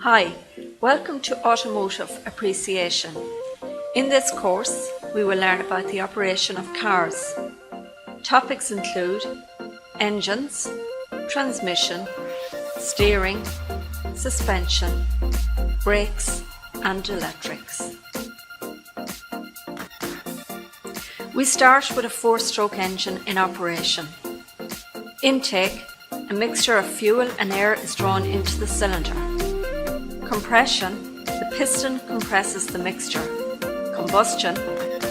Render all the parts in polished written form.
Hi, welcome to Automotive Appreciation. In this course, we will learn about the operation of cars. Topics include engines, transmission, steering, suspension, brakes and electrics. We start with a 4-stroke engine in operation. Intake: a mixture of fuel and air is drawn into the cylinder. Compression: the piston compresses the mixture. Combustion: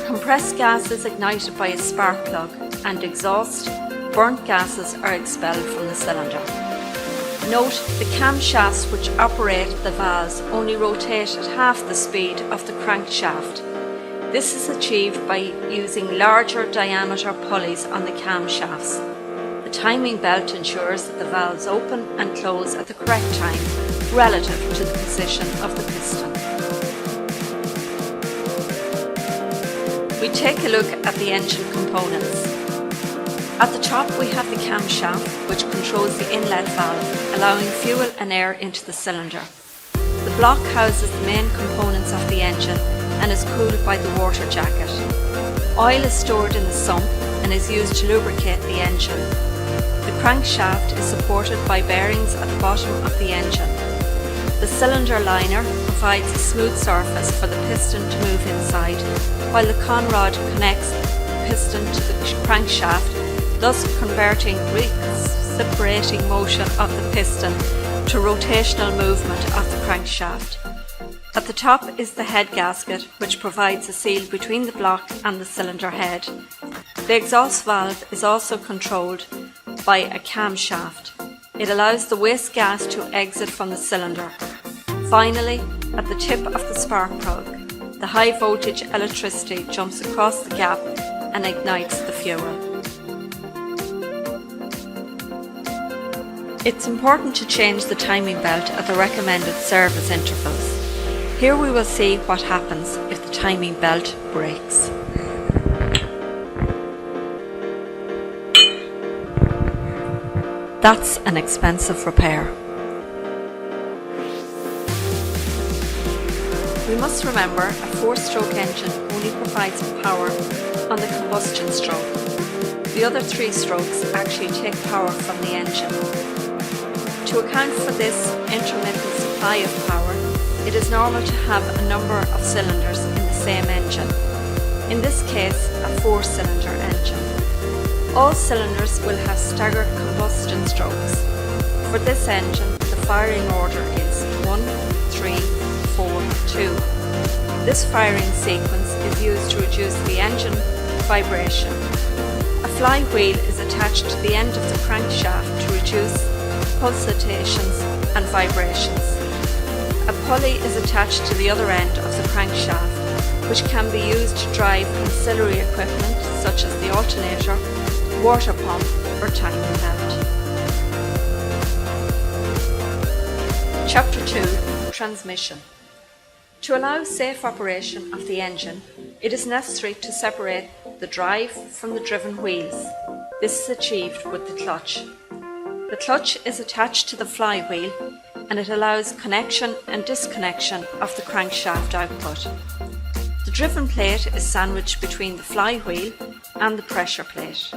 compressed gas is ignited by a spark plug, and exhaust: burnt gases are expelled from the cylinder. Note, the camshafts which operate the valves only rotate at half the speed of the crankshaft. This is achieved by using larger diameter pulleys on the camshafts. The timing belt ensures that the valves open and close at the correct time relative to the position of the piston. We take a look at the engine components. At the top we have the camshaft, which controls the inlet valve, allowing fuel and air into the cylinder. The block houses the main components of the engine and is cooled by the water jacket. Oil is stored in the sump and is used to lubricate the engine. The crankshaft is supported by bearings at the bottom of the engine. The cylinder liner provides a smooth surface for the piston to move inside, while the conrod connects the piston to the crankshaft, thus converting reciprocating motion of the piston to rotational movement of the crankshaft. At the top is the head gasket, which provides a seal between the block and the cylinder head. The exhaust valve is also controlled by a camshaft. It allows the waste gas to exit from the cylinder. Finally, at the tip of the spark plug, the high voltage electricity jumps across the gap and ignites the fuel. It's important to change the timing belt at the recommended service intervals. Here we will see what happens if the timing belt breaks. That's an expensive repair. We must remember a 4-stroke engine only provides power on the combustion stroke. The other 3 strokes actually take power from the engine. To account for this intermittent supply of power, it is normal to have a number of cylinders in the same engine. In this case, a 4-cylinder engine. All cylinders will have staggered combustion strokes. For this engine, the firing order is 1, 3, 4, 2. This firing sequence is used to reduce the engine vibration. A flywheel is attached to the end of the crankshaft to reduce pulsations and vibrations. A pulley is attached to the other end of the crankshaft, which can be used to drive ancillary equipment such as the alternator, water pump or timing belt. Chapter 2: Transmission. To allow safe operation of the engine, it is necessary to separate the drive from the driven wheels. This is achieved with the clutch. The clutch is attached to the flywheel and it allows connection and disconnection of the crankshaft output. The driven plate is sandwiched between the flywheel and the pressure plate.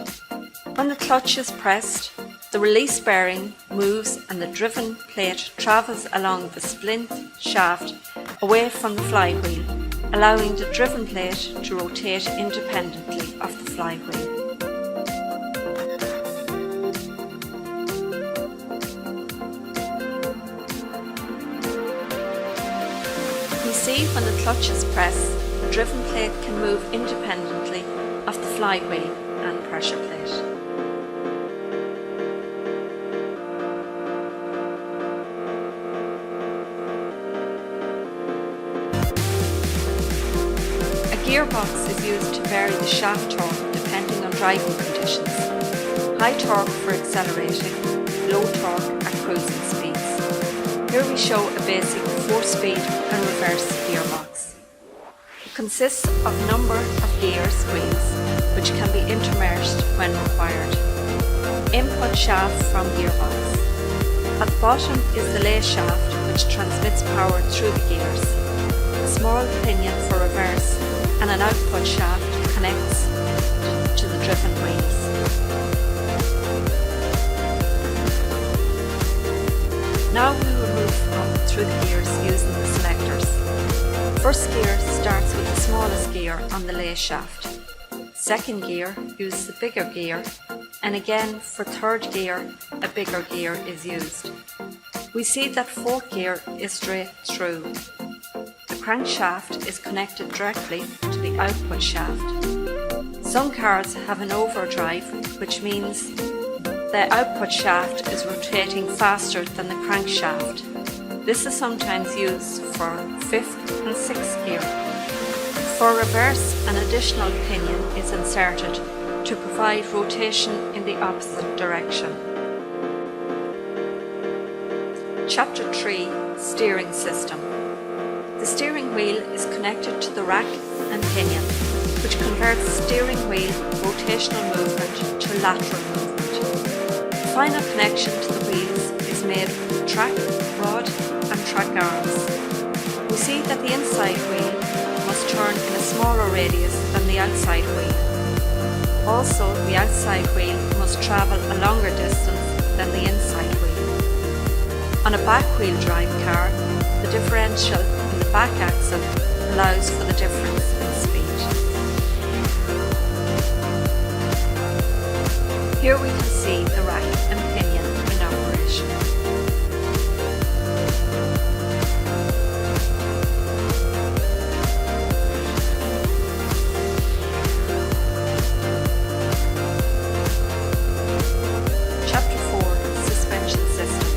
When the clutch is pressed, the release bearing moves and the driven plate travels along the splint shaft away from the flywheel, allowing the driven plate to rotate independently of the flywheel. We see when the clutch is pressed, the driven plate can move independently of the flywheel and pressure plate. A gearbox is used to vary the shaft torque depending on driving conditions. High torque for accelerating, low torque at cruising speeds. Here we show a basic 4-speed and reverse gearbox. It consists of a number of gear wheels, which can be intermersed when required. Input shaft from gearbox. At the bottom is the lay shaft, which transmits power through the gears, a small pinion for reverse, and an output shaft connects to the driven wheels. Now we will move up through the gears using the selectors. First gear starts with the smallest gear on the lay shaft. Second gear uses the bigger gear, and again for third gear a bigger gear is used. We see that fourth gear is straight through. The crankshaft is connected directly to the output shaft. Some cars have an overdrive, which means the output shaft is rotating faster than the crankshaft. This is sometimes used for fifth and sixth gear. For reverse, an additional pinion is inserted to provide rotation in the opposite direction. Chapter 3: Steering System. The steering wheel is connected to the rack and pinion, which converts steering wheel rotational movement to lateral movement. The final connection to the wheels is made with track rod and track arms. We see that the inside wheel must turn in a smaller radius than the outside wheel. Also, the outside wheel must travel a longer distance than the inside wheel. On a back wheel drive car, the differential in the back axle allows for the difference in speed. Here we can see the rack and pinion in operation. Chapter 4: Suspension System.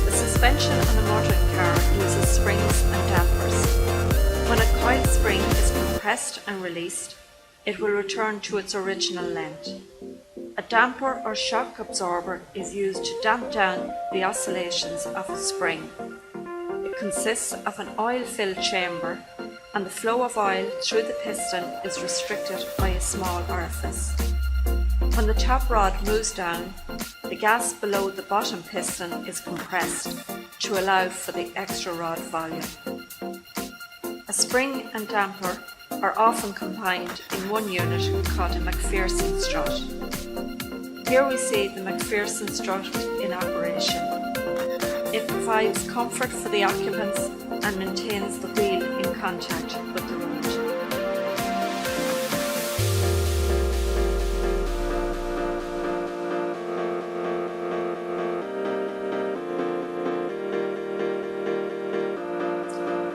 The suspension on a motoring car uses springs and dampers. When a coil spring is compressed and released, it will return to its original length. A damper or shock absorber is used to damp down the oscillations of a spring. It consists of an oil-filled chamber, and the flow of oil through the piston is restricted by a small orifice. When the top rod moves down, the gas below the bottom piston is compressed to allow for the extra rod volume. A spring and damper are often combined in one unit called a McPherson strut. Here we see the McPherson strut in operation. It provides comfort for the occupants and maintains the wheel in contact with the road.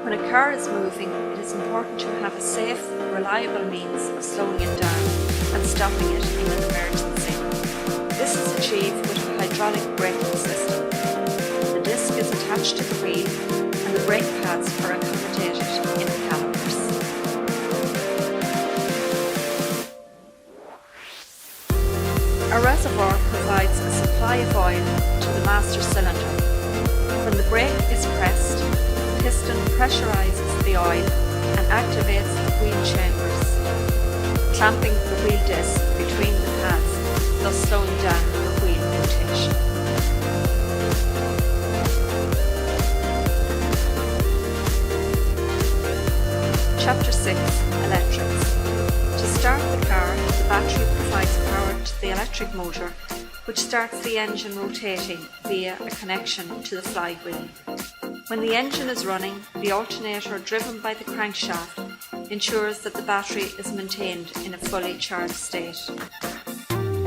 When a car is moving, it is important to have a safe, reliable means of slowing it down and stopping it in an emergency. This is achieved with a hydraulic braking system. The disc is attached to the wheel and the brake pads are accommodated in the calipers. A reservoir provides a supply of oil to the master cylinder. When the brake is pressed, the piston pressurizes the oil and activates the wheel chambers, clamping the wheel disc between the pads, thus slowing down the wheel rotation. Chapter 6: Electrics. To start the car, the battery provides power to the electric motor, which starts the engine rotating via a connection to the flywheel. When the engine is running, the alternator driven by the crankshaft ensures that the battery is maintained in a fully charged state.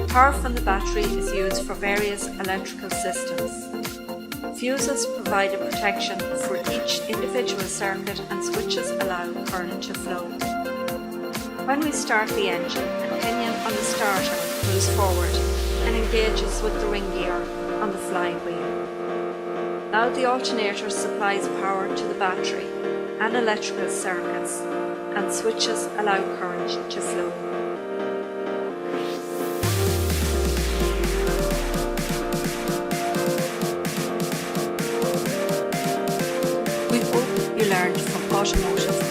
Power from the battery is used for various electrical systems. Fuses provide a protection for each individual circuit and switches allow current to flow. When we start the engine, a pinion on the starter moves forward and engages with the ring gear on the flywheel. Now the alternator supplies power to the battery and electrical circuits, and switches allow current to flow. We hope you learned from automotive